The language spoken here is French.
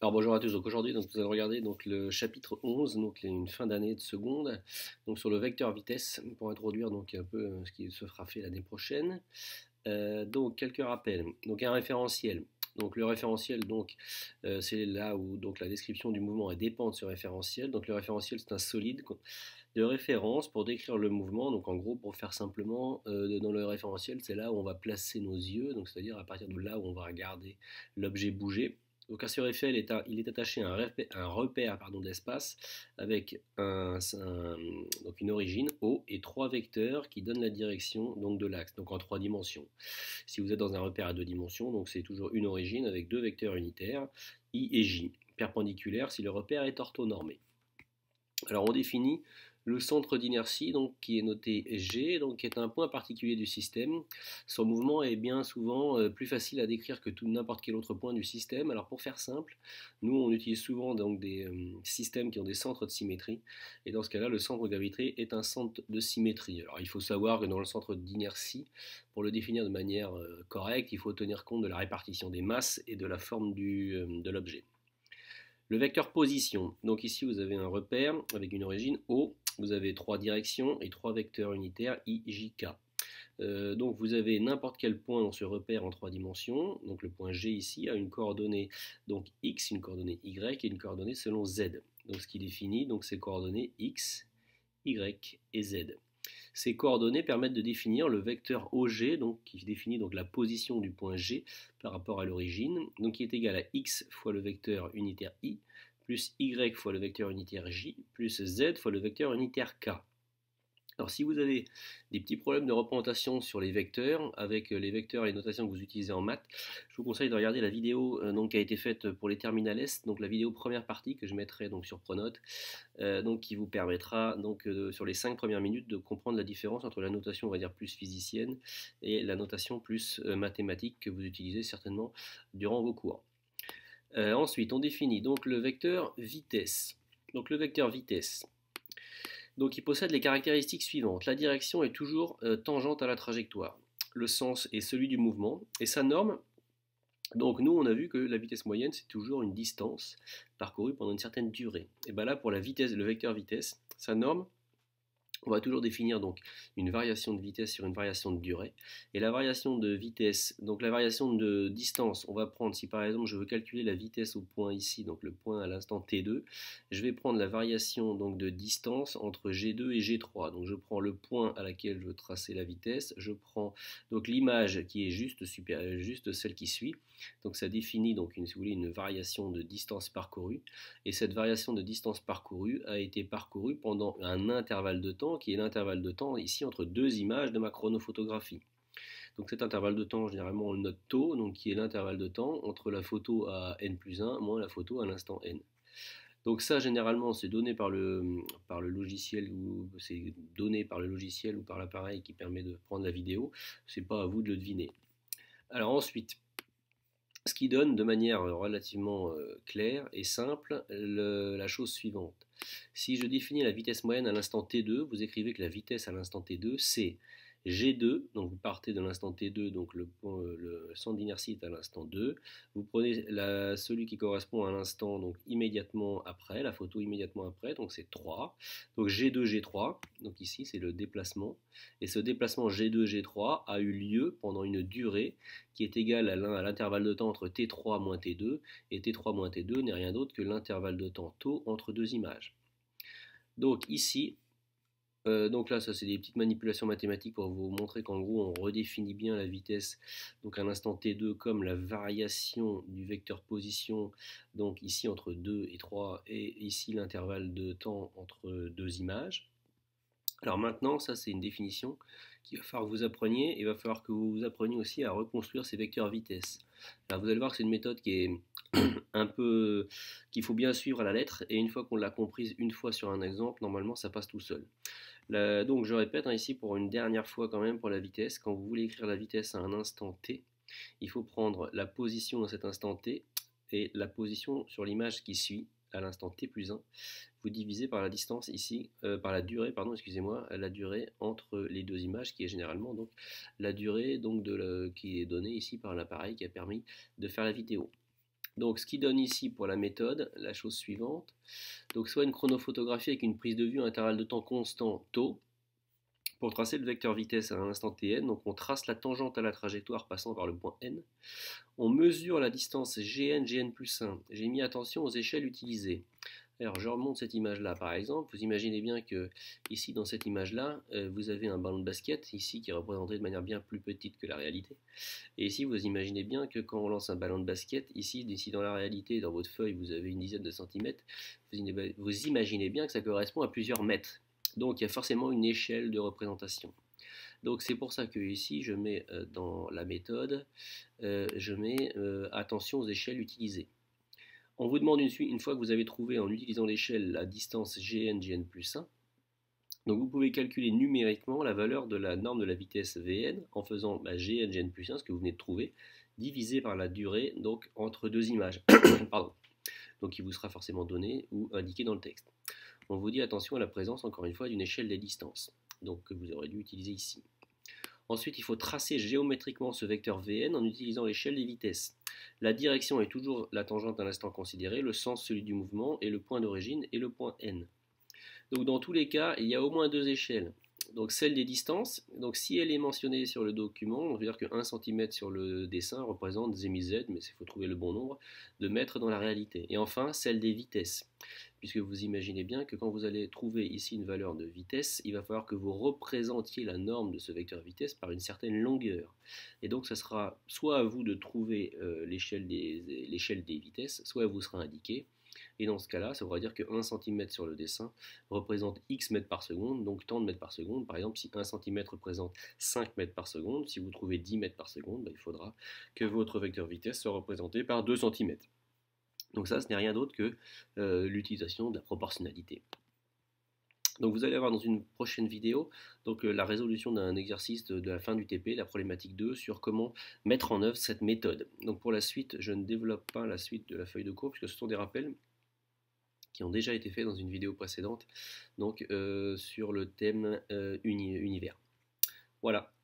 Alors bonjour à tous, donc aujourd'hui nous allons regarder donc, le chapitre 11, donc une fin d'année de seconde, donc sur le vecteur vitesse pour introduire donc un peu ce qui se fera fait l'année prochaine. Donc quelques rappels, donc un référentiel. Donc le référentiel, donc c'est là où donc la description du mouvement dépend de ce référentiel. Donc le référentiel c'est un solide de référence pour décrire le mouvement. Donc en gros pour faire simplement, dans le référentiel c'est là où on va placer nos yeux, donc c'est-à-dire à partir de là où on va regarder l'objet bouger. Donc un sur Eiffel il est attaché à un repère d'espace avec donc une origine O et trois vecteurs qui donnent la direction donc, de l'axe, donc en trois dimensions. Si vous êtes dans un repère à deux dimensions, donc c'est toujours une origine avec deux vecteurs unitaires, I et J, perpendiculaires si le repère est orthonormé. Alors on définit le centre d'inertie, donc qui est noté G, donc qui est un point particulier du système. Son mouvement est bien souvent plus facile à décrire que n'importe quel autre point du système. Alors pour faire simple, nous on utilise souvent donc des systèmes qui ont des centres de symétrie, et dans ce cas-là, le centre gravité est un centre de symétrie. Alors il faut savoir que dans le centre d'inertie, pour le définir de manière correcte, il faut tenir compte de la répartition des masses et de la forme de l'objet. Le vecteur position, donc ici vous avez un repère avec une origine O, vous avez trois directions et trois vecteurs unitaires I, J, K. Donc vous avez n'importe quel point dans ce repère en trois dimensions, donc le point G ici a une coordonnée donc X, une coordonnée Y et une coordonnée selon Z. Donc ce qui définit donc ces coordonnées X, Y et Z. Ces coordonnées permettent de définir le vecteur OG, donc, qui définit donc la position du point G par rapport à l'origine, donc qui est égal à x fois le vecteur unitaire I, plus y fois le vecteur unitaire J, plus z fois le vecteur unitaire K. Alors si vous avez des petits problèmes de représentation sur les vecteurs, avec les vecteurs et les notations que vous utilisez en maths, je vous conseille de regarder la vidéo donc, qui a été faite pour les terminales S, donc la vidéo première partie que je mettrai donc, sur Pronote, donc, qui vous permettra donc, sur les 5 premières minutes de comprendre la différence entre la notation on va dire plus physicienne et la notation plus mathématique que vous utilisez certainement durant vos cours. Ensuite on définit donc le vecteur vitesse. Donc le vecteur vitesse, donc il possède les caractéristiques suivantes. La direction est toujours tangente à la trajectoire. Le sens est celui du mouvement. Et sa norme, donc nous on a vu que la vitesse moyenne c'est toujours une distance parcourue pendant une certaine durée. Et bien là pour la vitesse, le vecteur vitesse, sa norme, on va toujours définir donc une variation de vitesse sur une variation de durée. Et la variation de vitesse, donc la variation de distance, on va prendre, si par exemple je veux calculer la vitesse au point ici, donc le point à l'instant T2, je vais prendre la variation donc de distance entre G2 et G3. Donc je prends le point à laquelle je veux tracer la vitesse, je prends donc l'image qui est juste celle qui suit. Donc ça définit donc si vous voulez, une variation de distance parcourue. Et cette variation de distance parcourue a été parcourue pendant un intervalle de temps qui est l'intervalle de temps ici entre deux images de ma chronophotographie. Donc cet intervalle de temps, généralement on le note tau, donc qui est l'intervalle de temps entre la photo à n+1 moins la photo à l'instant n. Donc ça généralement c'est donné par le logiciel, ou c'est donné par le logiciel ou par l'appareil qui permet de prendre la vidéo. C'est pas à vous de le deviner. Alors ensuite, ce qui donne de manière relativement claire et simple la chose suivante. Si je définis la vitesse moyenne à l'instant t2, vous écrivez que la vitesse à l'instant t2 c'est G2, donc vous partez de l'instant T2, donc le centre d'inertie est à l'instant 2, vous prenez celui qui correspond à l'instant donc immédiatement après, la photo immédiatement après, donc c'est 3, donc G2, G3, donc ici c'est le déplacement, et ce déplacement G2, G3 a eu lieu pendant une durée qui est égale à l'intervalle de temps entre T3 moins T2, et T3 moins T2 n'est rien d'autre que l'intervalle de temps tau entre deux images. Donc ici, donc là, ça c'est des petites manipulations mathématiques pour vous montrer qu'en gros on redéfinit bien la vitesse donc à l'instant t2 comme la variation du vecteur position, donc ici entre 2 et 3, et ici l'intervalle de temps entre deux images. Alors maintenant, ça c'est une définition qu'il va falloir que vous appreniez, et il va falloir que vous appreniez aussi à reconstruire ces vecteurs vitesse. Alors vous allez voir que c'est une méthode qui est un peu qu'il faut bien suivre à la lettre, et une fois qu'on l'a comprise une fois sur un exemple, normalement ça passe tout seul. Donc je répète ici pour une dernière fois quand même pour la vitesse. Quand vous voulez écrire la vitesse à un instant t, il faut prendre la position dans cet instant t et la position sur l'image qui suit à l'instant t plus 1. Vous divisez par la distance ici, par la durée, pardon, excusez-moi, la durée entre les deux images qui est généralement donc la durée donc qui est donnée ici par l'appareil qui a permis de faire la vidéo. Donc ce qui donne ici pour la méthode, la chose suivante, donc soit une chronophotographie avec une prise de vue à intervalle de temps constant tau, pour tracer le vecteur vitesse à un instant tn, donc on trace la tangente à la trajectoire passant par le point n, on mesure la distance gn plus 1, j'ai mis attention aux échelles utilisées. Alors je remonte cette image là par exemple, vous imaginez bien que ici dans cette image là, vous avez un ballon de basket ici qui est représenté de manière bien plus petite que la réalité. Et ici vous imaginez bien que quand on lance un ballon de basket, ici dans la réalité, dans votre feuille vous avez une dizaine de centimètres, vous imaginez bien que ça correspond à plusieurs mètres. Donc il y a forcément une échelle de représentation. Donc c'est pour ça que ici je mets dans la méthode, je mets attention aux échelles utilisées. On vous demande une fois que vous avez trouvé en utilisant l'échelle la distance gn plus 1, donc vous pouvez calculer numériquement la valeur de la norme de la vitesse Vn en faisant gn plus 1, ce que vous venez de trouver, divisé par la durée donc entre deux images. Pardon. Donc il vous sera forcément donné ou indiqué dans le texte. On vous dit attention à la présence encore une fois d'une échelle des distances, donc que vous aurez dû utiliser ici. Ensuite, il faut tracer géométriquement ce vecteur Vn en utilisant l'échelle des vitesses. La direction est toujours la tangente à l'instant considéré, le sens celui du mouvement, et le point d'origine est le point n. Donc dans tous les cas, il y a au moins deux échelles. Donc celle des distances, donc si elle est mentionnée sur le document, on veut dire que 1 cm sur le dessin représente z, mais il faut trouver le bon nombre de mètres dans la réalité. Et enfin, celle des vitesses, puisque vous imaginez bien que quand vous allez trouver ici une valeur de vitesse, il va falloir que vous représentiez la norme de ce vecteur vitesse par une certaine longueur. Et donc ça sera soit à vous de trouver l'échelle des vitesses, soit elle vous sera indiquée. Et dans ce cas-là, ça voudra dire que 1 cm sur le dessin représente x mètres par seconde, donc tant de mètres par seconde. Par exemple, si 1 cm représente 5 mètres par seconde, si vous trouvez 10 mètres par seconde, il faudra que votre vecteur vitesse soit représenté par 2 cm. Donc ça, ce n'est rien d'autre que l'utilisation de la proportionnalité. Donc vous allez avoir dans une prochaine vidéo donc, la résolution d'un exercice de la fin du TP, la problématique 2, sur comment mettre en œuvre cette méthode. Donc pour la suite, je ne développe pas la suite de la feuille de cours, puisque ce sont des rappels qui ont déjà été faits dans une vidéo précédente, donc sur le thème univers. Voilà.